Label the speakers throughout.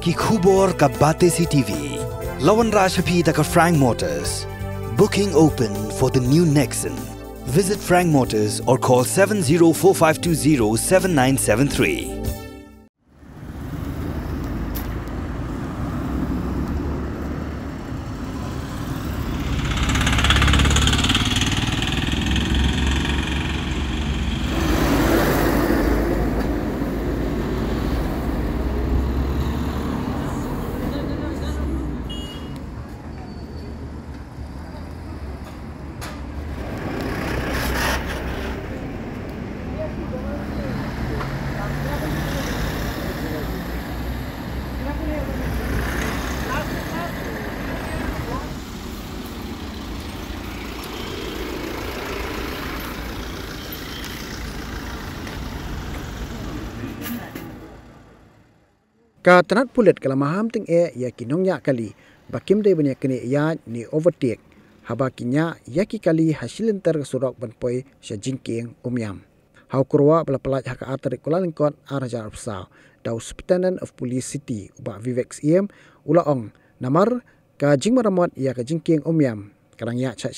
Speaker 1: ki khubor ka bate si TV. Lawan Rashapi ka Frank Motors. Booking open for the new Nexon. Visit Frank Motors or call 7045207973.
Speaker 2: Ka Tnat Pulit kala Maham Tyngeh Ïaknieh kali bakim de banyak kini Ïaid ni overtake habakinya yaki kali hasilin terkesurok banpoi sya Jingkieng Umïam. Hau kurwa bala pelaj haka atarik kula lingkot arajar besar dau Superintendent of Police City ubah Vivek Iem ulaong namar ka jingmaramot ya ka Jingkieng Umïam kadang ya chat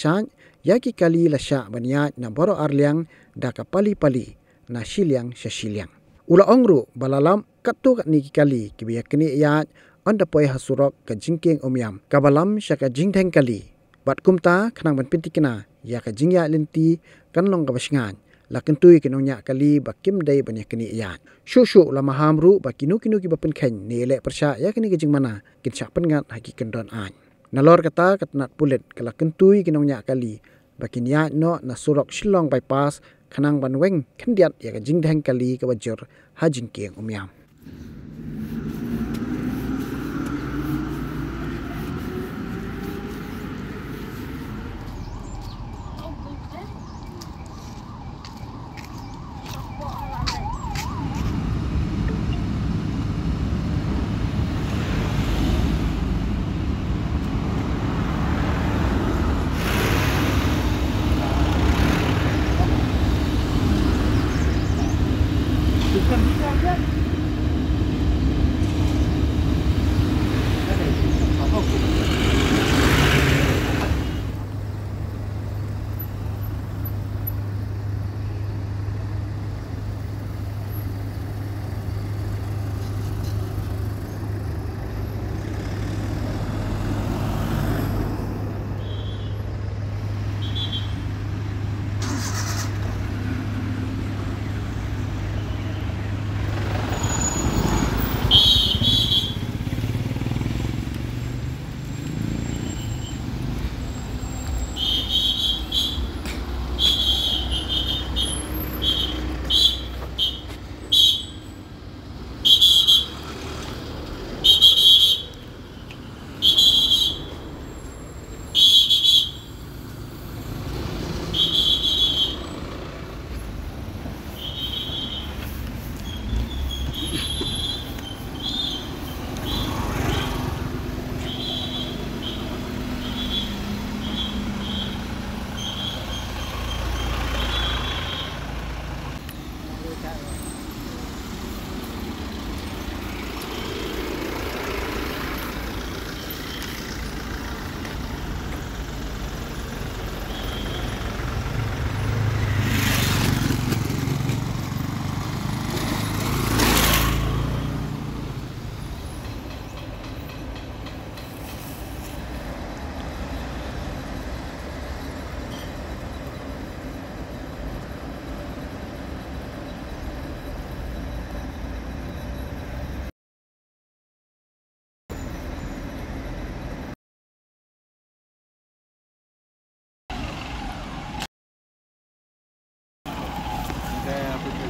Speaker 2: yaki kali la sya baniat na boro arliang da ka pali-pali na siliang sya siliang. Ulaong ru balalam katu kat ni kali kibiya kini Ïaid on da poi hasurok ka Jingkieng Umïam kabalam sya ka Jingkieng kali bat kumta kanang ban pinti kena ya ka jingya linti kan long ka basingan la kentui kinongnya kali bakim dai banyak kini Ïaid syuk la Maham ru bakinu ki bapen khen ni le persya ya kini ke jing mana kin syak pengat haki kendon an nalor kata kat Tnat Pulit kala kentui kinongnya kali bakin Ïaid no na surok Shillong bypass kanang ban weng kendiat ya ka Jingkieng kali ka bajur ha Jingkieng Umïam.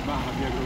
Speaker 3: Maham